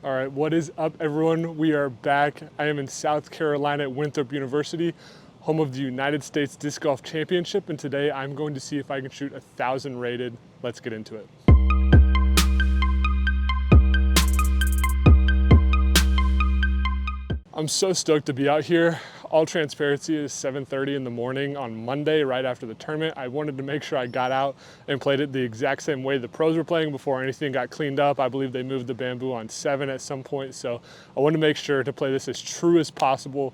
All right, what is up, everyone? We are back. I am in South Carolina at Winthrop University, home of the United States Disc Golf Championship, and today I'm going to see if I can shoot 1,000 rated. Let's get into it. I'm so stoked to be out here. All transparency is 7:30 in the morning on Monday, right after the tournament. I wanted to make sure I got out and played it the exact same way the pros were playing before anything got cleaned up. I believe they moved the bamboo on 7 at some point, so I wanted to make sure to play this as true as possible.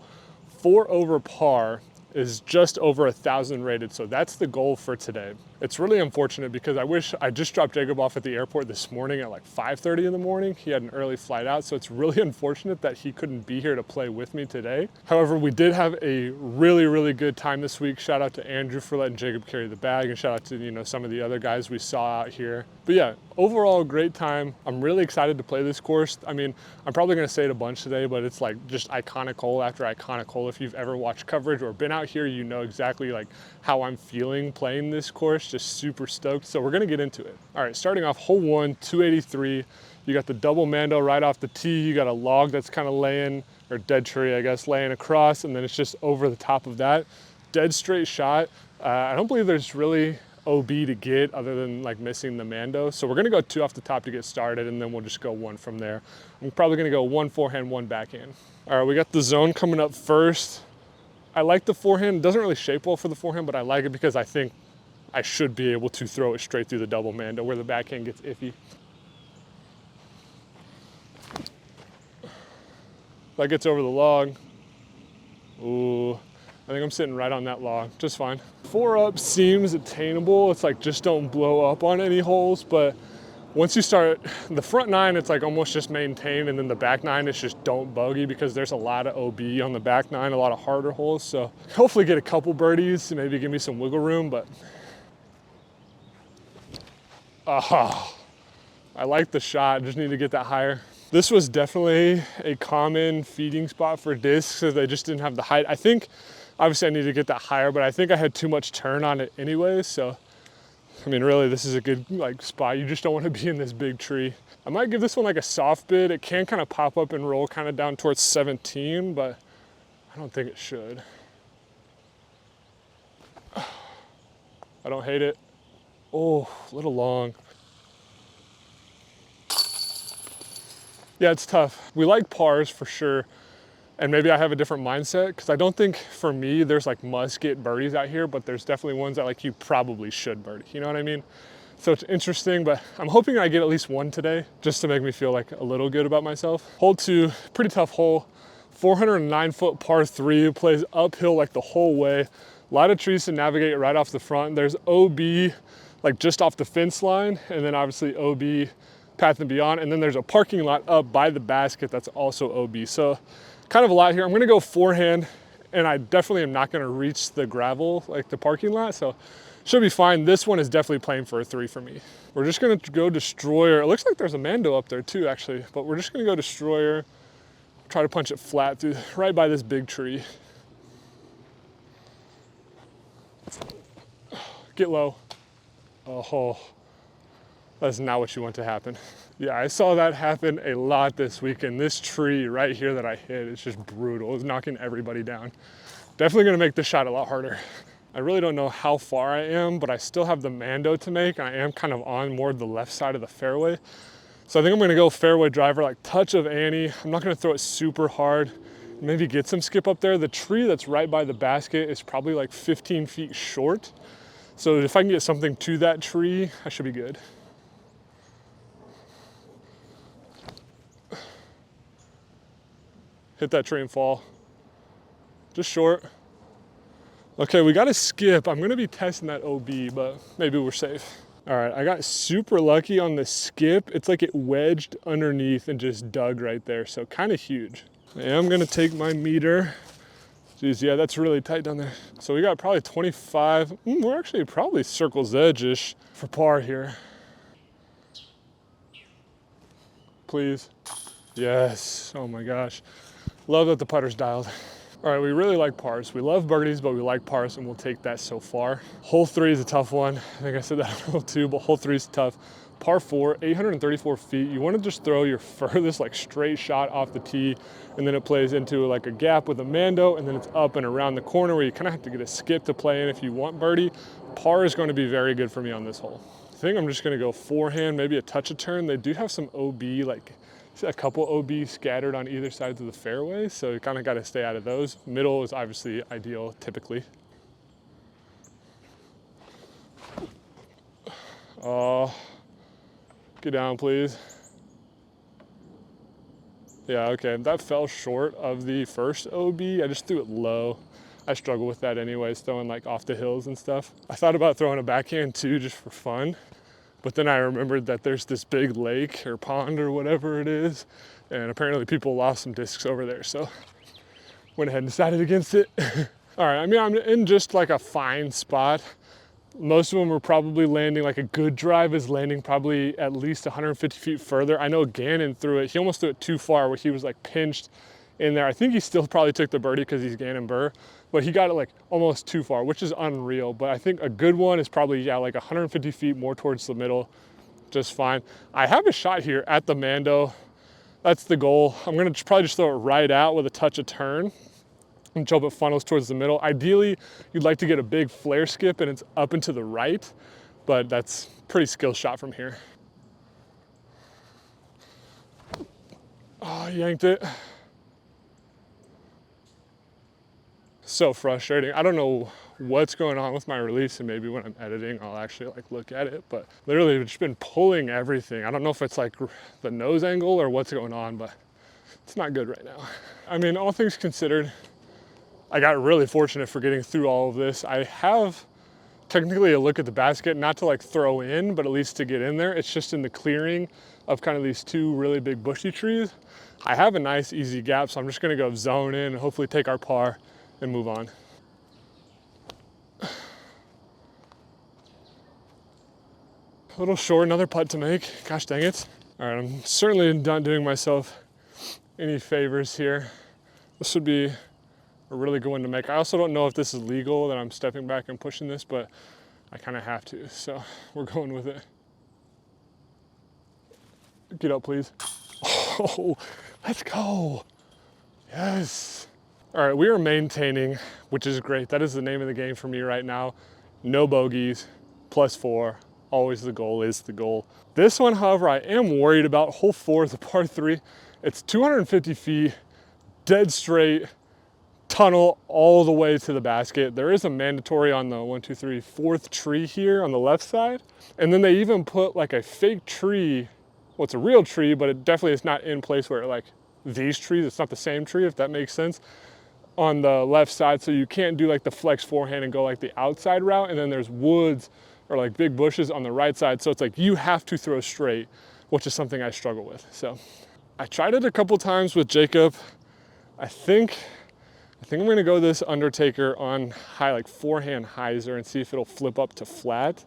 4 over par is just over 1,000 rated, so that's the goal for today. It's really unfortunate because I just dropped Jacob off at the airport this morning at like 5:30 in the morning. He had an early flight out, so it's really unfortunate that he couldn't be here to play with me today. However, we did have a really good time this week. Shout out to Andrew for letting Jacob carry the bag, and shout out to some of the other guys we saw out here. But yeah, overall great time. I'm really excited to play this course. I mean, I'm probably gonna say it a bunch today, but it's like just iconic hole after iconic hole. If you've ever watched coverage or been out here, you know exactly like how I'm feeling playing this course. Just super stoked. So we're gonna get into it. All right, starting off hole 1, 283. You got the double mando right off the tee. You got a log that's kind of laying, or dead tree, I guess, laying across, and then it's just over the top of that. Dead straight shot. I don't believe there's really OB to get other than like missing the mando. So we're gonna go 2 off the top to get started, and then we'll just go 1 from there. I'm probably gonna go 1 forehand, 1 backhand. All right, we got the zone coming up first. I like the forehand. It doesn't really shape well for the forehand, but I like it because I think I should be able to throw it straight through the double mando where the backhand gets iffy. That gets over the log. Ooh, I think I'm sitting right on that log, just fine. 4 up seems attainable. It's like just don't blow up on any holes, but once you start, the front 9, it's like almost just maintain, and then the back 9 is just don't bogey because there's a lot of OB on the back 9, a lot of harder holes. So hopefully get a couple birdies to maybe give me some wiggle room, but I like the shot, just need to get that higher. This was definitely a common feeding spot for discs because they just didn't have the height. I think, obviously I need to get that higher, but I think I had too much turn on it anyway. So, I mean, really this is a good spot. You just don't want to be in this big tree. I might give this one like a soft bid. It can kind of pop up and roll kind of down towards 17, but I don't think it should. I don't hate it. Oh, a little long. Yeah, it's tough. We like pars for sure. And maybe I have a different mindset because I don't think for me, there's like must get birdies out here, but there's definitely ones that like you probably should birdie. You know what I mean? So it's interesting, but I'm hoping I get at least 1 today just to make me feel like a little good about myself. Hole 2, pretty tough hole. 409-foot par 3, plays uphill like the whole way. A lot of trees to navigate right off the front. There's OB like just off the fence line, and then obviously OB path and beyond, and then there's a parking lot up by the basket that's also OB. So kind of a lot here. I'm gonna go forehand, and I definitely am not gonna reach the gravel, like the parking lot, so should be fine. This one is definitely playing for a 3 for me. We're just gonna go destroyer. It looks like there's a mando up there too, actually, but we're just gonna go destroyer, try to punch it flat through right by this big tree. Get low. Oh, that's not what you want to happen. Yeah, I saw that happen a lot this weekend. This tree right here that I hit, it's just brutal. It's knocking everybody down. Definitely gonna make this shot a lot harder. I really don't know how far I am, but I still have the mando to make, and I am kind of on more the left side of the fairway. So I think I'm gonna go fairway driver, like touch of Annie. I'm not gonna throw it super hard. Maybe get some skip up there. The tree that's right by the basket is probably like 15 feet short. So if I can get something to that tree, I should be good. Hit that tree and fall. Just short. Okay, we got a skip. I'm gonna be testing that OB, but maybe we're safe. All right, I got super lucky on the skip. It's like it wedged underneath and just dug right there, so kind of huge. I am gonna take my meter. Geez, yeah, that's really tight down there. So we got probably 25. We're actually probably circle's edge-ish for par here. Please. Yes, oh my gosh. Love that the putter's dialed. All right, we really like pars. We love birdies, but we like pars, and we'll take that so far. Hole 3 is a tough one. I think I said that on hole 2, but hole 3 is tough. Par 4, 834 feet. You want to just throw your furthest like straight shot off the tee, and then it plays into like a gap with a Mando, and then it's up and around the corner where you kind of have to get a skip to play in if you want birdie. Par is going to be very good for me on this hole. I think I'm just going to go forehand, maybe a touch of turn. They do have some OB, like a couple OB scattered on either side of the fairway, so you kind of got to stay out of those. Middle is obviously ideal typically. Get down, please. Yeah, okay, that fell short of the first OB. I just threw it low. I struggle with that anyways, throwing like off the hills and stuff. I thought about throwing a backhand too, just for fun. But then I remembered that there's this big lake or pond or whatever it is, and apparently people lost some discs over there, so went ahead and decided against it. All right, I mean, I'm in just like a fine spot. Most of them are probably landing, like a good drive is landing probably at least 150 feet further. I know Gannon threw it, he almost threw it too far where he was like pinched in there. I think he still probably took the birdie because he's Gannon Burr, but he got it like almost too far, which is unreal. But I think a good one is probably, yeah, like 150 feet more towards the middle, just fine. I have a shot here at the Mando. That's the goal. I'm gonna probably just throw it right out with a touch of turn and hope it funnels towards the middle. Ideally, you'd like to get a big flare skip and it's up and to the right, but that's pretty skill shot from here. Oh, yanked it. So frustrating. I don't know what's going on with my release, and maybe when I'm editing, I'll actually like look at it, but literally I've just been pulling everything. I don't know if it's like the nose angle or what's going on, but it's not good right now. I mean, all things considered, I got really fortunate for getting through all of this. I have technically a look at the basket, not to like throw in, but at least to get in there. It's just in the clearing of kind of these two really big bushy trees. I have a nice easy gap, so I'm just gonna go zone in and hopefully take our par and move on. A little short, another putt to make. Gosh dang it. All right, I'm certainly not doing myself any favors here. This would be a really good one to make. I also don't know if this is legal that I'm stepping back and pushing this, but I kind of have to, so we're going with it. Get up, please. Oh, let's go. Yes. All right, we are maintaining, which is great. That is the name of the game for me right now. No bogeys, +4. Always the goal is the goal. This one, however, I am worried about. Hole 4 is a par 3. It's 250 feet, dead straight, tunnel all the way to the basket. There is a mandatory on the 4th tree here on the left side. And then they even put like a fake tree. Well, it's a real tree, but it definitely is not in place where like these trees, it's not the same tree, if that makes sense, on the left side. So you can't do like the flex forehand and go like the outside route. And then there's woods or like big bushes on the right side. So it's like you have to throw straight, which is something I struggle with. So I tried it a couple times with Jacob. I think I'm gonna go this Undertaker on high, like forehand hyzer, and see if it'll flip up to flat.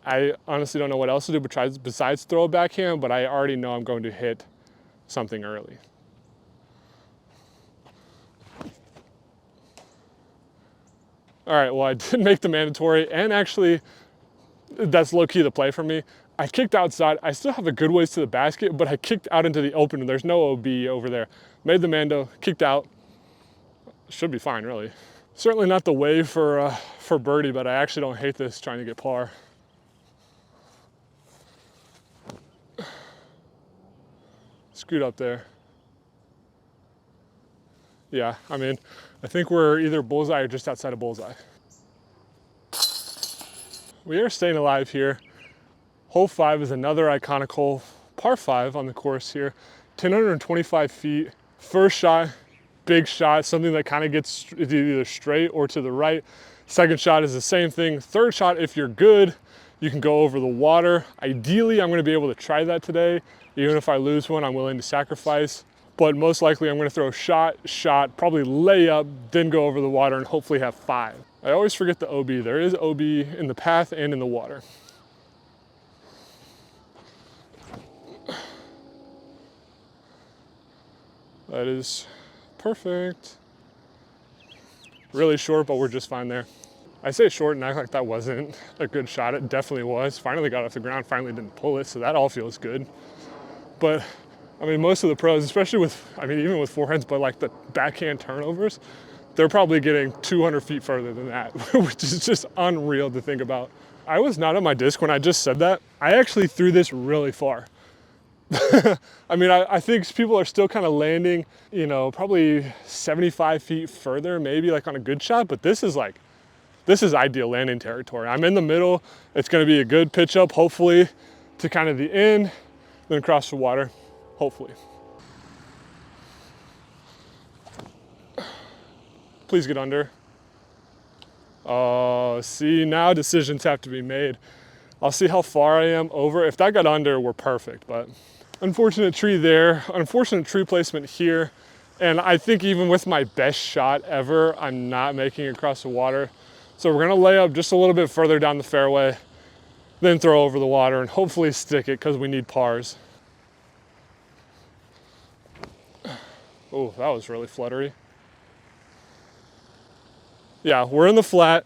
I honestly don't know what else to do besides throw a backhand, but I already know I'm going to hit something early. All right, well, I did make the mandatory, and actually, that's low-key the play for me. I kicked outside. I still have a good ways to the basket, but I kicked out into the open, and there's no OB over there. Made the Mando, kicked out. Should be fine, really. Certainly not the way for birdie, but I actually don't hate this trying to get par. Scoot up there. Yeah, I mean, I think we're either bullseye or just outside of bullseye. We are staying alive here. Hole 5 is another iconic hole, par 5 on the course here. 1,025 feet. First shot, big shot, something that kind of gets either straight or to the right. Second shot is the same thing. Third shot, if you're good, you can go over the water. Ideally, I'm gonna be able to try that today. Even if I lose one, I'm willing to sacrifice. But most likely I'm gonna throw shot, probably lay up, then go over the water and hopefully have 5. I always forget the OB. There is OB in the path and in the water. That is perfect. Really short, but we're just fine there. I say short and act like that wasn't a good shot. It definitely was. Finally got off the ground, finally didn't pull it, so that all feels good. But I mean, most of the pros, especially with, I mean, even with forehands, but like the backhand turnovers, they're probably getting 200 feet further than that, which is just unreal to think about. I was not on my disc when I just said that. I actually threw this really far. I mean, I think people are still kind of landing, you know, probably 75 feet further, maybe like on a good shot, but this is ideal landing territory. I'm in the middle. It's gonna be a good pitch up, hopefully, to kind of the end, then across the water, hopefully. Please get under. Oh, see, now decisions have to be made. I'll see how far I am over. If that got under, we're perfect, but unfortunate tree there, unfortunate tree placement here. And I think even with my best shot ever, I'm not making it across the water. So we're gonna lay up just a little bit further down the fairway, then throw over the water and hopefully stick it because we need pars. Oh, that was really fluttery. Yeah, we're in the flat.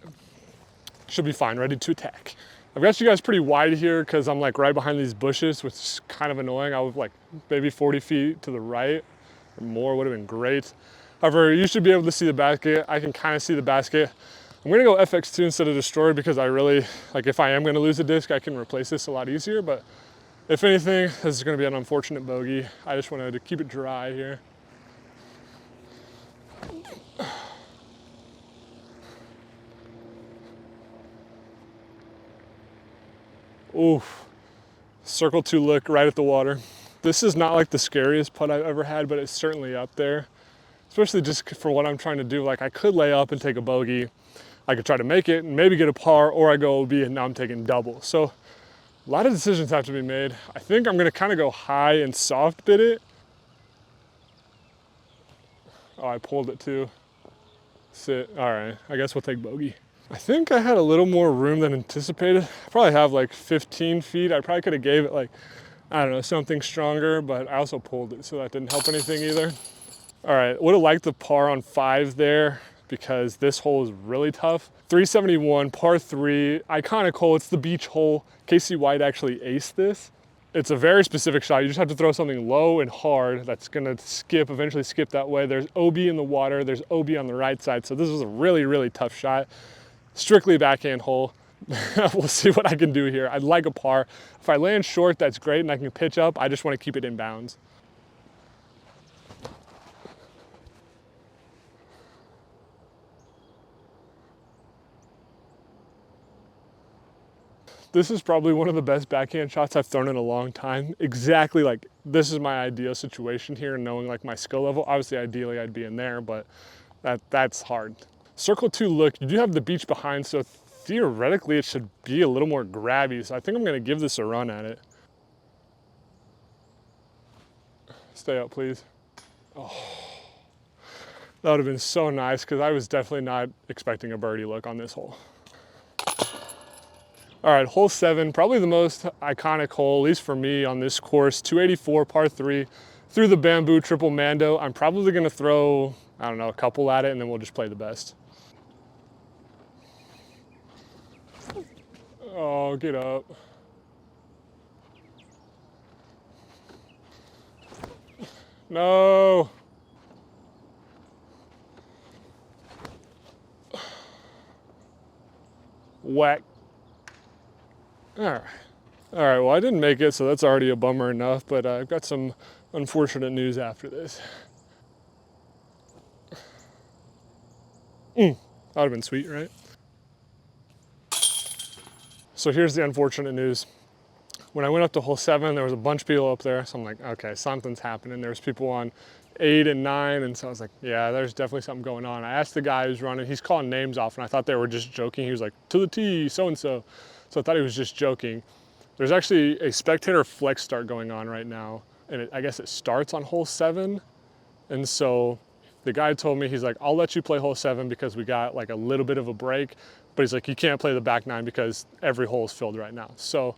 Should be fine, ready to attack. I've got you guys pretty wide here because I'm like right behind these bushes, which is kind of annoying. I was like maybe 40 feet to the right or more would have been great. However, you should be able to see the basket. I can kind of see the basket. I'm gonna go FX2 instead of Destroyer because I really, like if I am gonna lose a disc, I can replace this a lot easier. But if anything, this is gonna be an unfortunate bogey. I just wanted to keep it dry here. Oof, circle 2 look right at the water. This is not like the scariest putt I've ever had, but it's certainly up there, especially just for what I'm trying to do. Like I could lay up and take a bogey. I could try to make it and maybe get a par, or I go OB and now I'm taking double. So a lot of decisions have to be made. I think I'm gonna kind of go high and soft bit it. Oh, I pulled it too. Sit, all right, I guess we'll take bogey. I think I had a little more room than anticipated. I probably have like 15 feet. I probably could have gave it like, I don't know, something stronger, but I also pulled it, so that didn't help anything either. All right, would have liked the par on 5 there because this hole is really tough. 371, par 3, iconic hole. It's the beach hole. Casey White actually aced this. It's a very specific shot. You just have to throw something low and hard that's gonna eventually skip that way. There's OB in the water, there's OB on the right side. So this was a really, really tough shot. Strictly backhand hole. We'll see what I can do here. I'd like a par. If I land short, that's great and I can pitch up. I just want to keep it in bounds. This is probably one of the best backhand shots I've thrown in a long time. Exactly, like this is my ideal situation here, knowing like my skill level. Obviously, ideally I'd be in there, but that's hard. Circle 2 look, you do have the beach behind, so theoretically it should be a little more grabby. So I think I'm gonna give this a run at it. Stay up, please. Oh, that would have been so nice because I was definitely not expecting a birdie look on this hole. All right, hole 7, probably the most iconic hole, at least for me on this course. 284, par 3, through the bamboo, triple Mando. I'm probably gonna throw, I don't know, a couple at it and then we'll just play the best. Oh, get up. No. Whack. All right. All right, well, I didn't make it, so that's already a bummer enough, but I've got some unfortunate news after this. That would have been sweet, right? So here's the unfortunate news. When I went up to hole 7, there was a bunch of people up there, so I'm like, okay, something's happening. There's people on 8 and 9, and so I was like, yeah, there's definitely something going on. I asked the guy who's running, he's calling names off, and I thought they were just joking. He was like, to the tee, so-and-so. So I thought he was just joking. There's actually a spectator flex start going on right now, and I guess it starts on hole 7. And so the guy told me, he's like, I'll let you play hole 7 because we got like a little bit of a break, but he's like, you can't play the back 9 because every hole is filled right now. So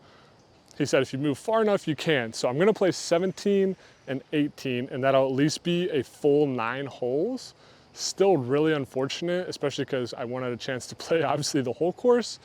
he said, if you move far enough, you can. So I'm gonna play 17 and 18, and that'll at least be a full 9 holes. Still really unfortunate, especially because I wanted a chance to play obviously the whole course.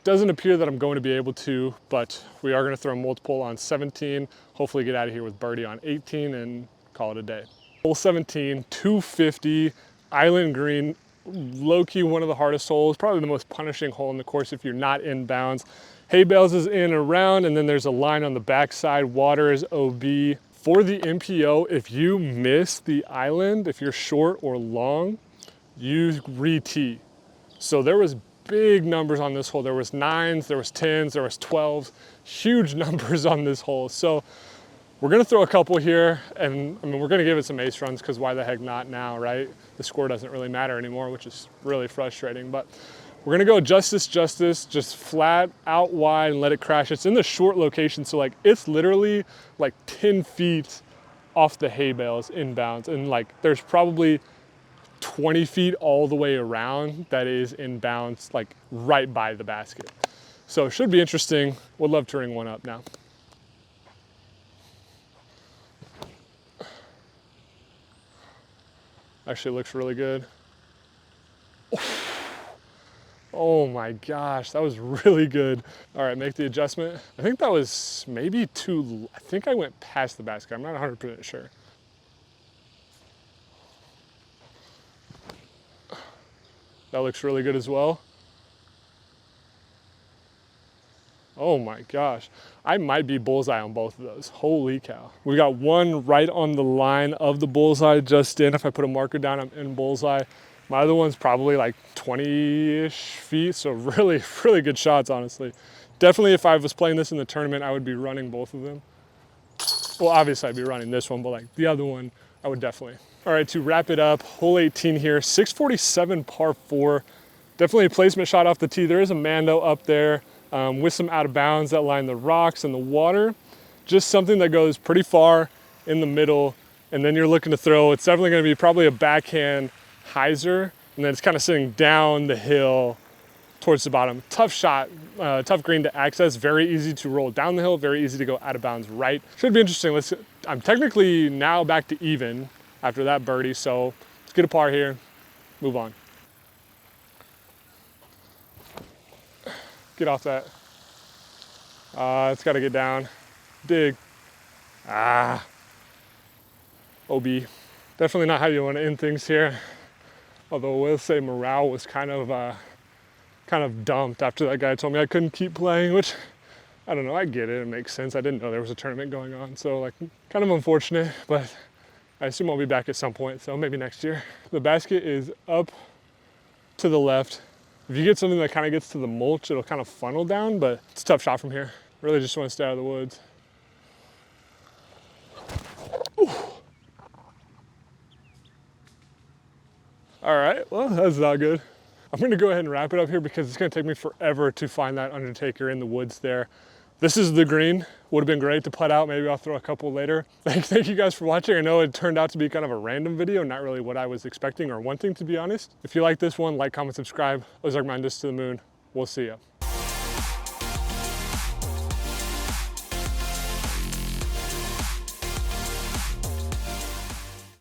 Doesn't appear that I'm going to be able to, but we are going to throw multiple on 17, hopefully get out of here with birdie on 18 and call it a day. Hole 17, 250, island green, low-key one of the hardest holes, probably the most punishing hole in the course if you're not in bounds. Hay bales is in and around, and then there's a line on the backside. Water is OB. For the MPO, if you miss the island, if you're short or long, you re-tee. So there was big numbers on this hole. There was 9s, there was 10s, there was 12s, huge numbers on this hole. So we're gonna throw a couple here, and I mean, we're gonna give it some ace runs because why the heck not now, right? The score doesn't really matter anymore, which is really frustrating, but we're gonna go justice, just flat out wide and let it crash. It's in the short location, so like it's literally like 10 feet off the hay bales inbounds, and like there's probably 20 feet all the way around that is inbounds, like right by the basket. So it should be interesting. Would love to ring one up now. Actually looks really good. Oh my gosh, that was really good. All right, make the adjustment. I think that was maybe too, I think I went past the basket. I'm not 100% sure. That looks really good as well. Oh my gosh. I might be bullseye on both of those. Holy cow. We got one right on the line of the bullseye just in. If I put a marker down, I'm in bullseye. My other one's probably like 20-ish feet. So really, really good shots, honestly. Definitely if I was playing this in the tournament, I would be running both of them. Well, obviously I'd be running this one, but like the other one, I would definitely. All right, to wrap it up, hole 18 here, 647 par 4. Definitely a placement shot off the tee. There is a Mando up there with some out of bounds that line the rocks and the water. Just something that goes pretty far in the middle, and then you're looking to throw. It's definitely gonna be probably a backhand hyzer, and then it's kind of sitting down the hill towards the bottom. Tough shot, tough green to access, very easy to roll down the hill, very easy to go out of bounds right. Should be interesting. I'm technically now back to even after that birdie, so let's get a par here, move on. Get off that. It's gotta get down. Dig. OB. Definitely not how you wanna end things here. Although I will say morale was kind of dumped after that guy told me I couldn't keep playing, which I don't know, I get it, it makes sense. I didn't know there was a tournament going on, so like kind of unfortunate, but I assume I'll be back at some point, so maybe next year. The basket is up to the left. If you get something that kind of gets to the mulch, it'll kind of funnel down, but it's a tough shot from here. Really just want to stay out of the woods. Ooh. All right, well, that's not good. I'm gonna go ahead and wrap it up here because it's gonna take me forever to find that Undertaker in the woods there. This is the green. Would have been great to putt out. Maybe I'll throw a couple later. Thank you guys for watching. I know it turned out to be kind of a random video, not really what I was expecting or wanting, to be honest. If you like this one, like, comment, subscribe. Ozark Mind this to the moon. We'll see ya.